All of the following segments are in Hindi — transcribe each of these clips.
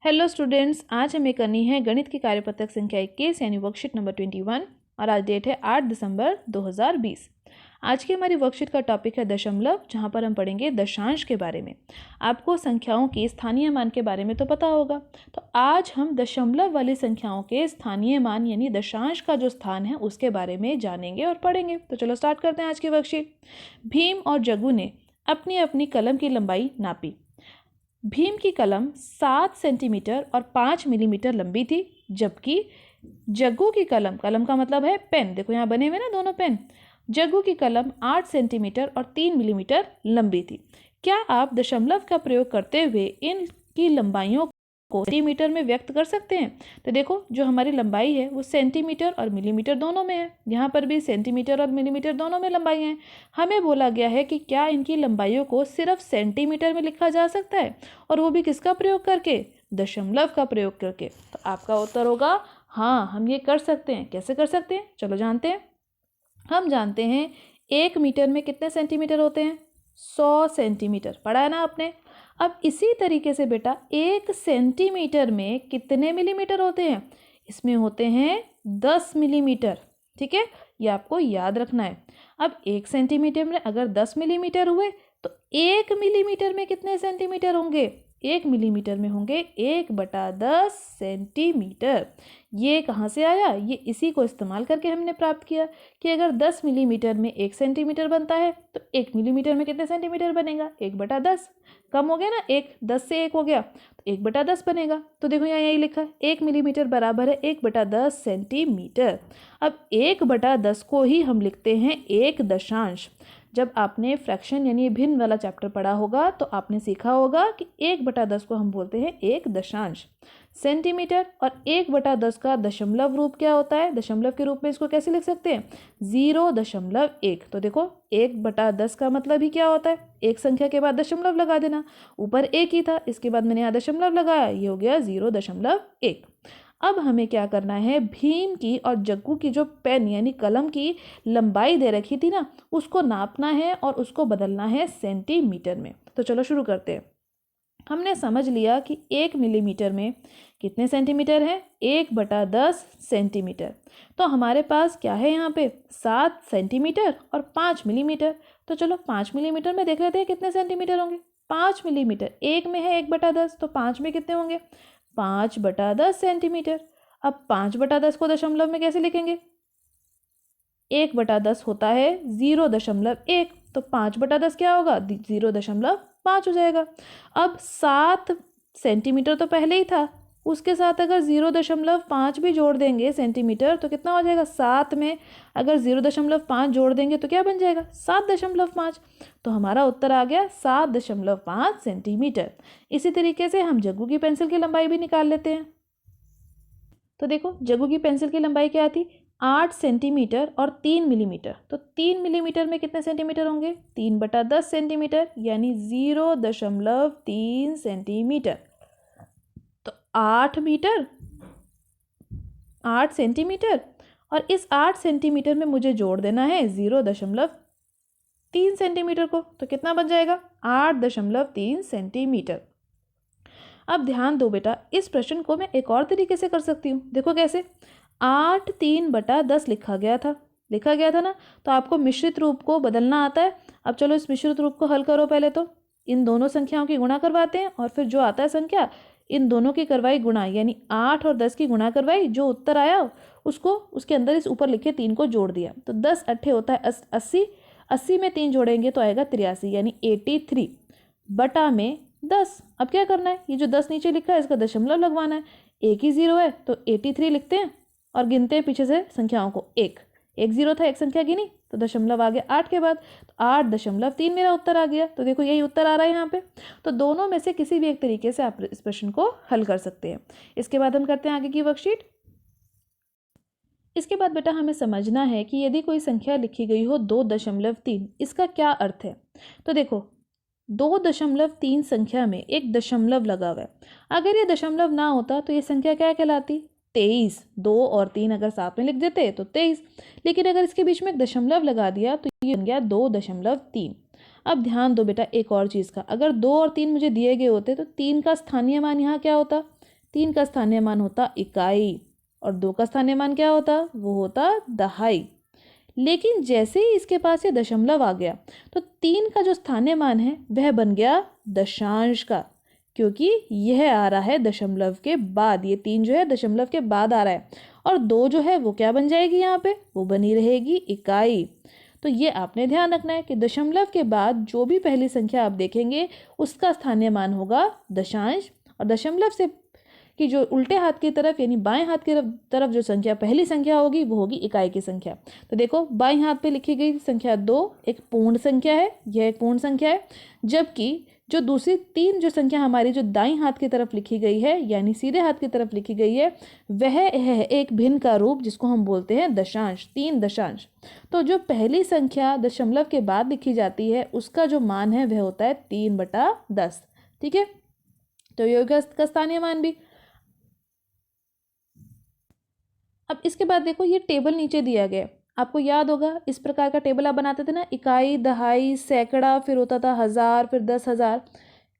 हेलो स्टूडेंट्स, आज हमें करनी है गणित की कार्यपत्रक संख्या 21 यानी वर्कशीट नंबर 21 और आज डेट है 8 दिसंबर 2020। आज की हमारी वर्कशीट का टॉपिक है दशमलव, जहां पर हम पढ़ेंगे दशांश के बारे में। आपको संख्याओं के स्थानीय मान के बारे में तो पता होगा, तो आज हम दशमलव वाली संख्याओं के स्थानीय मान यानी दशांश का जो स्थान है उसके बारे में जानेंगे और पढ़ेंगे। तो चलो स्टार्ट करते हैं आज की वर्कशीट। भीम और जग्गू ने अपनी अपनी कलम की लंबाई नापी। भीम की कलम 7 सेंटीमीटर और 5 मिलीमीटर लंबी थी, जबकि जग्गू की कलम, कलम का मतलब है पेन, देखो यहाँ बने हुए ना दोनों पेन, जग्गू की कलम 8 सेंटीमीटर और 3 मिलीमीटर लंबी थी। क्या आप दशमलव का प्रयोग करते हुए इनकी लंबाइयों को सेंटीमीटर में व्यक्त कर सकते हैं? तो देखो, जो हमारी लंबाई है वो सेंटीमीटर और मिलीमीटर दोनों में है, यहाँ पर भी सेंटीमीटर और मिलीमीटर दोनों में लंबाई है। हमें बोला गया है कि क्या इनकी लंबाइयों को सिर्फ सेंटीमीटर में लिखा जा सकता है, और वो भी किसका प्रयोग करके? दशमलव का प्रयोग करके। तो आपका उत्तर होगा हाँ, हम ये कर सकते हैं। कैसे कर सकते हैं, चलो जानते हैं। हम जानते हैं 1 मीटर में कितने सेंटीमीटर होते हैं? 100 सेंटीमीटर, पढ़ा है ना आपने। अब इसी तरीके से बेटा 1 सेंटीमीटर में कितने मिलीमीटर होते हैं? इसमें होते हैं 10 मिलीमीटर। ठीक है, ये आपको याद रखना है। अब 1 सेंटीमीटर में अगर 10 मिलीमीटर हुए तो 1 मिलीमीटर में कितने सेंटीमीटर होंगे? 1 मिलीमीटर में होंगे 1/10 सेंटीमीटर। ये कहाँ से आया? ये इसी को इस्तेमाल करके हमने प्राप्त किया कि अगर 10 मिलीमीटर में 1 सेंटीमीटर बनता है तो 1 मिलीमीटर में कितने सेंटीमीटर बनेगा? 1/10। कम हो गया ना, 1 10 से 1 हो गया तो 1/10 बनेगा। तो देखो यहाँ यही लिखा है, 1 मिलीमीटर बराबर है 1/10 सेंटीमीटर। अब 1/10 को ही हम लिखते हैं 1 दशांश। जब आपने फ्रैक्शन यानी भिन्न वाला चैप्टर पढ़ा होगा तो आपने सीखा होगा कि 1/10 को हम बोलते हैं 1 दशांश सेंटीमीटर। और 1/10 का दशमलव रूप क्या होता है? दशमलव के रूप में इसको कैसे लिख सकते हैं? 0.1। तो देखो 1/10 का मतलब ही क्या होता है? एक संख्या के बाद दशमलव लगा देना। ऊपर 1 ही था, इसके बाद मैंने यहाँ दशमलव लगाया, ये हो गया 0.1। अब हमें क्या करना है? भीम की और जग्गू की जो पेन यानी कलम की लंबाई दे रखी थी ना, उसको नापना है और उसको बदलना है सेंटीमीटर में। तो चलो शुरू करते हैं। हमने समझ लिया कि 1 मिलीमीटर में कितने सेंटीमीटर है? 1/10 सेंटीमीटर। तो हमारे पास क्या है यहाँ पे? 7 सेंटीमीटर और 5 मिलीमीटर। तो चलो 5 मिलीमीटर में देख लेते हैं कितने सेंटीमीटर होंगे। 5 मिलीमीटर, 1 में है 1/10, तो 5 में कितने होंगे? 5/10 सेंटीमीटर। अब 5/10 को दशमलव में कैसे लिखेंगे? 1/10 होता है 0.1, तो 5/10 क्या होगा? 0.5 हो जाएगा। अब 7 सेंटीमीटर तो पहले ही था, उसके साथ अगर 0.5 भी जोड़ देंगे सेंटीमीटर तो कितना हो जाएगा? 7 में अगर 0.5 जोड़ देंगे तो क्या बन जाएगा? 7.5। तो हमारा उत्तर आ गया 7.5 सेंटीमीटर। इसी तरीके से हम जग्गू की पेंसिल की लंबाई भी निकाल लेते हैं। तो देखो, जग्गू की पेंसिल की लंबाई क्या थी? 8 सेंटीमीटर और 3 मिलीमीटर। तो 3 मिलीमीटर में कितने सेंटीमीटर होंगे? 3/10 सेंटीमीटर, यानी 0.3 सेंटीमीटर। तो 8 मीटर, 8 सेंटीमीटर, और इस 8 सेंटीमीटर में मुझे जोड़ देना है 0.3 सेंटीमीटर को। तो कितना बन जाएगा? 8.3 सेंटीमीटर। अब ध्यान दो बेटा, इस प्रश्न को मैं एक और तरीके से कर सकती हूँ। देखो कैसे। 8 3/10 लिखा गया था ना, तो आपको मिश्रित रूप को बदलना आता है। अब चलो इस मिश्रित रूप को हल करो। पहले तो इन दोनों संख्याओं की गुणा करवाते हैं और फिर जो आता है संख्या, इन दोनों की करवाई गुणा, यानी 8 और 10 की गुणा करवाई, जो उत्तर आया उसको उसके अंदर इस ऊपर लिखे 3 को जोड़ दिया। तो 10 अट्ठे होता है 80, 80 में 3 जोड़ेंगे तो आएगा 83, यानी 83 बटा में 10। अब क्या करना है? ये जो 10 नीचे लिखा है इसका दशमलव लगवाना है। एक ही 0 है तो 83 लिखते हैं और गिनते हैं पीछे से संख्याओं को। एक 0 था, एक संख्या गिनी तो दशमलव आ गया 8 के बाद, तो 8.3 मेरा उत्तर आ गया। तो देखो यही उत्तर आ रहा है यहाँ पे। तो दोनों में से किसी भी एक तरीके से आप इस प्रश्न को हल कर सकते हैं। इसके बाद हम करते हैं आगे की वर्कशीट। इसके बाद बेटा हमें समझना है कि यदि कोई संख्या लिखी गई हो 2.3, इसका क्या अर्थ है? तो देखो, 2.3 संख्या में एक दशमलव लगा हुआ है। अगर ये दशमलव ना होता तो ये संख्या क्या कहलाती? 23। 2 और 3 अगर साथ में लिख देते तो 23, लेकिन अगर इसके बीच में एक दशमलव लगा दिया तो ये बन गया 2.3। अब ध्यान दो बेटा एक और चीज़ का, अगर 2 और 3 मुझे दिए गए होते तो 3 का स्थानीय मान यहाँ क्या होता? 3 का स्थानीय मान होता इकाई और 2 का स्थानीय मान क्या होता, वो होता दहाई। लेकिन जैसे ही इसके पास ये दशमलव आ गया तो 3 का जो स्थानीय मान है वह बन गया दशांश का, क्योंकि यह आ रहा है दशमलव के बाद। ये 3 जो है दशमलव के बाद आ रहा है और 2 जो है वो क्या बन जाएगी, यहाँ पे वो बनी रहेगी इकाई। तो ये आपने ध्यान रखना है कि दशमलव के बाद जो भी पहली संख्या आप देखेंगे उसका स्थानीय मान होगा दशांश, और दशमलव से कि जो उल्टे हाथ की तरफ यानी बाएं हाथ की तरफ जो संख्या पहली संख्या होगी वो होगी इकाई की संख्या। तो देखो बाएं हाथ पे लिखी गई संख्या 2 एक पूर्ण संख्या है, यह एक पूर्ण संख्या है, जबकि जो दूसरी 3 जो संख्या हमारी जो दाईं हाथ की तरफ लिखी गई है यानी सीधे हाथ की तरफ लिखी गई है वह है एक भिन्न का रूप जिसको हम बोलते हैं दशांश, 3 दशांश। तो जो पहली संख्या दशमलव के बाद लिखी जाती है उसका जो मान है वह होता है 3/10। ठीक है, तो ये होगा इसका स्थानीय मान भी। अब इसके बाद देखो ये टेबल नीचे दिया गया, आपको याद होगा इस प्रकार का टेबल आप बनाते थे ना, इकाई, दहाई, सैकड़ा, फिर होता था 1000, फिर 10,000।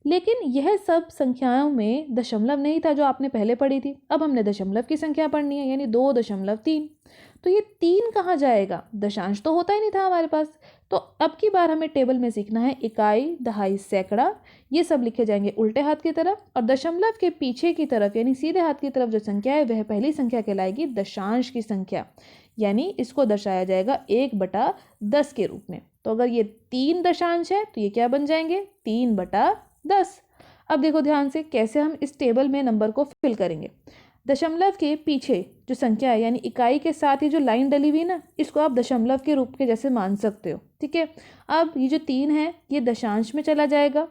लेकिन यह सब संख्याओं में दशमलव नहीं था जो आपने पहले पढ़ी थी। अब हमने दशमलव की संख्या पढ़नी है यानी 2.3। तो ये 3 कहाँ जाएगा, दशांश तो होता ही नहीं था हमारे पास। तो अब की बार हमें टेबल में सीखना है इकाई, दहाई, सैकड़ा, ये सब लिखे जाएंगे उल्टे हाथ की तरफ, और दशमलव के पीछे की तरफ यानी सीधे हाथ की तरफ जो संख्या है वह पहली संख्या कहलाएगी दशांश की संख्या, यानी इसको दर्शाया जाएगा 1/10 के रूप में। तो अगर ये 3 दशांश है तो ये क्या बन जाएंगे, 3/10। अब देखो ध्यान से कैसे हम इस टेबल में नंबर को फिल करेंगे। दशमलव के पीछे जो संख्या है यानी इकाई के साथ ही जो लाइन डली हुई ना, इसको आप दशमलव के रूप के जैसे मान सकते हो। ठीक है, अब ये जो 3 है ये दशांश में चला जाएगा,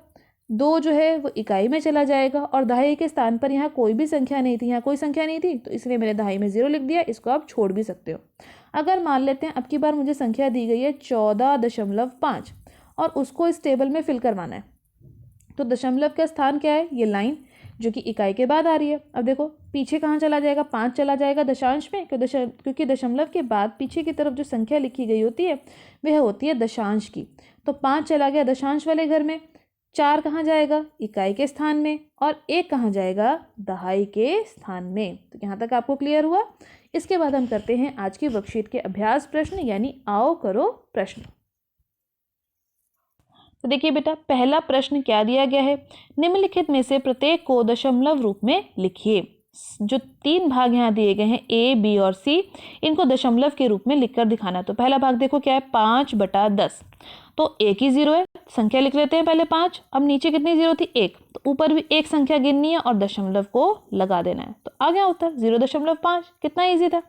2 जो है वो इकाई में चला जाएगा, और दहाई के स्थान पर यहाँ कोई भी संख्या नहीं थी, यहाँ कोई संख्या नहीं थी तो इसलिए मैंने दहाई में 0 लिख दिया। इसको आप छोड़ भी सकते हो। अगर मान लेते हैं अब की बार मुझे संख्या दी गई है 14.5 और उसको इस टेबल में फिल करवाना है, तो दशमलव का स्थान क्या है, ये लाइन जो कि इकाई के बाद आ रही है। अब देखो पीछे कहाँ चला जाएगा, 5 चला जाएगा दशांश में, क्योंकि दशमलव के बाद पीछे की तरफ जो संख्या लिखी गई होती है वह होती है दशांश की। तो 5 चला गया दशांश वाले घर में, 4 कहाँ जाएगा, इकाई के स्थान में, और 1 कहाँ जाएगा, दहाई के स्थान में। तो यहाँ तक आपको क्लियर हुआ। इसके बाद हम करते हैं आज की वर्कशीट के अभ्यास प्रश्न यानी आओ करो प्रश्न। तो देखिए बेटा पहला प्रश्न क्या दिया गया है, निम्नलिखित में से प्रत्येक को दशमलव रूप में लिखिए। जो 3 भाग यहाँ दिए गए हैं A, B और C, इनको दशमलव के रूप में लिखकर दिखाना। तो पहला भाग देखो क्या है, 5/10। तो एक ही 0 है, संख्या लिख लेते हैं पहले 5। अब नीचे कितनी 0 थी, 1, तो ऊपर भी एक संख्या गिननी है और दशमलव को लगा देना है। तो आ गया उत्तर 0.5। कितना ईजी था।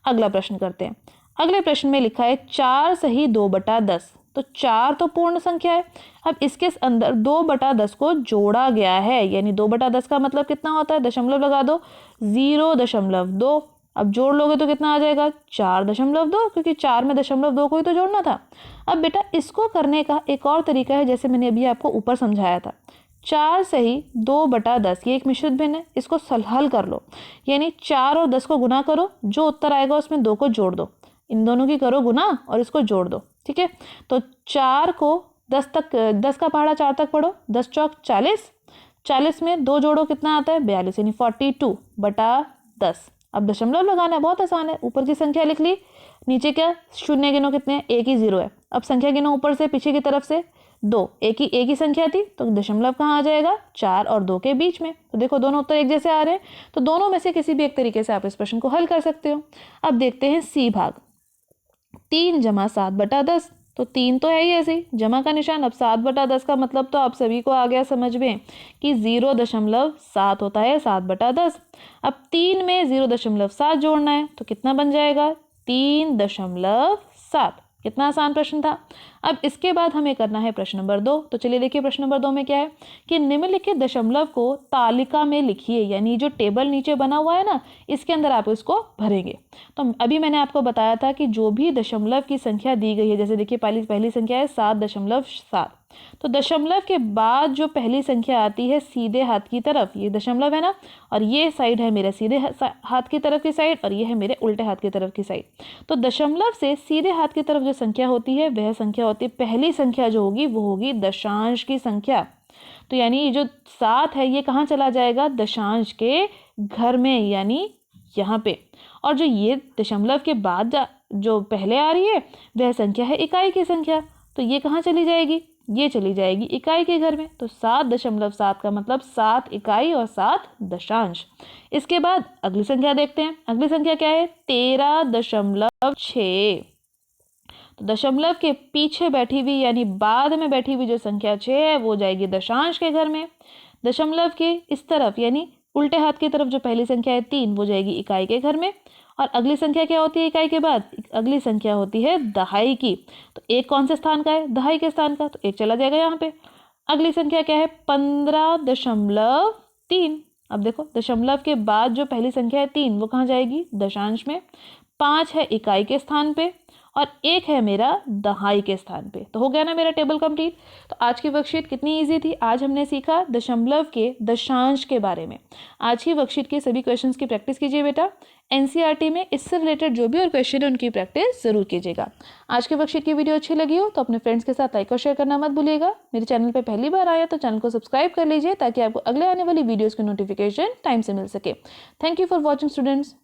अगला प्रश्न करते हैं। अगले प्रश्न में लिखा है 4 सही 2/10। तो 4 तो पूर्ण संख्या है, अब इसके अंदर 2/10 को जोड़ा गया है, यानी 2/10 का मतलब कितना होता है, दशमलव लगा दो, 0.2। अब जोड़ लोगे तो कितना आ जाएगा, 4.2, क्योंकि 4 में 0.2 को ही तो जोड़ना था। अब बेटा इसको करने का एक और तरीका है, जैसे मैंने अभी आपको ऊपर समझाया था। 4 सही 2/10 ये एक मिश्रित भिन्न है, इसको हल कर लो, यानी 4 और 10 को गुना करो, जो उत्तर आएगा उसमें 2 को जोड़ दो, इन दोनों की करो गुना और इसको जोड़ दो। ठीक है, तो 4 को 10 का पहाड़ा 4 तक पढ़ो, 10 चौक 40, 40 में 2 जोड़ो कितना आता है, 42, यानी 42/10। अब दशमलव लगाना है, बहुत आसान है। ऊपर की संख्या लिख ली, नीचे क्या शून्य गिनो कितने हैं, एक ही 0 है। अब संख्या गिनो ऊपर से पीछे की तरफ से, 2, एक ही संख्या थी, तो दशमलव कहाँ आ जाएगा, 4 और 2 के बीच में। तो देखो दोनों उत्तर एक जैसे आ रहे हैं, तो दोनों में से किसी भी एक तरीके से आप इस प्रश्न को हल कर सकते हो। अब देखते हैं सी भाग, 3 × 7/10। तो 3 तो है ही ऐसे ही, जमा का निशान। अब 7/10 का मतलब तो आप सभी को आ गया समझ में कि 0.7 होता है 7/10। अब 3 में 0.7 जोड़ना है तो कितना बन जाएगा, 3.7। कितना आसान प्रश्न था। अब इसके बाद हमें करना है प्रश्न नंबर 2। तो चलिए देखिए प्रश्न नंबर 2 में क्या है कि निम्नलिखित दशमलव को तालिका में लिखिए, यानी जो टेबल नीचे बना हुआ है ना, इसके अंदर आप इसको भरेंगे। तो अभी मैंने आपको बताया था कि जो भी दशमलव की संख्या दी गई है, जैसे देखिए पहली संख्या है 7.7, तो दशमलव के बाद जो पहली संख्या आती है सीधे हाथ की तरफ, ये दशमलव है ना, और ये साइड है मेरे सीधे हाथ की तरफ की साइड, और ये है मेरे उल्टे हाथ की तरफ की साइड। तो दशमलव से सीधे हाथ की तरफ जो संख्या होती है वह संख्या होती है, पहली संख्या जो होगी वो होगी दशांश की संख्या। तो यानी ये जो 7 है ये कहाँ चला जाएगा, दशांश के घर में, यानी यहाँ पे। और जो ये दशमलव के बाद जो पहले आ रही है वह संख्या है इकाई की संख्या, तो ये कहाँ चली जाएगी, ये चली जाएगी इकाई के घर में। तो 7.7 का मतलब 7 इकाई और 7 दशांश। इसके बाद अगली संख्या देखते हैं। अगली संख्या क्या है, 13.6। तो दशमलव के पीछे बैठी हुई यानी बाद में बैठी हुई जो संख्या 6 है वो जाएगी दशांश के घर में। दशमलव के इस तरफ यानी उल्टे हाथ की तरफ जो पहली संख्या है 3 वो जाएगी इकाई के घर में। और अगली संख्या क्या होती है इकाई के बाद, अगली संख्या होती है दहाई की। तो एक कौन से स्थान का है, दहाई के स्थान का, तो एक चला जाएगा यहाँ पे। अगली संख्या क्या है, 15.3। अब देखो दशमलव के बाद जो पहली संख्या है 3 वो कहाँ जाएगी, दशांश में। 5 है इकाई के स्थान पे और 1 है मेरा दहाई के स्थान पे। तो हो गया ना मेरा टेबल कंप्लीट। तो आज की वर्कशीट कितनी इजी थी, आज हमने सीखा दशमलव के दशांश के बारे में। आज की वर्कशीट के सभी क्वेश्चंस की प्रैक्टिस कीजिए बेटा। एनसीईआरटी में इससे रिलेटेड जो भी और क्वेश्चन है उनकी प्रैक्टिस जरूर कीजिएगा। आज की वर्कशीट की वीडियो अच्छी लगी हो तो अपने फ्रेंड्स के साथ लाइक और शेयर करना मत भूलिएगा। मेरे चैनल पर पहली बार आया तो चैनल को सब्सक्राइब कर लीजिए ताकि आपको अगले आने वाली वीडियोज़ की नोटिफिकेशन टाइम से मिल सके। Thank you for watching students.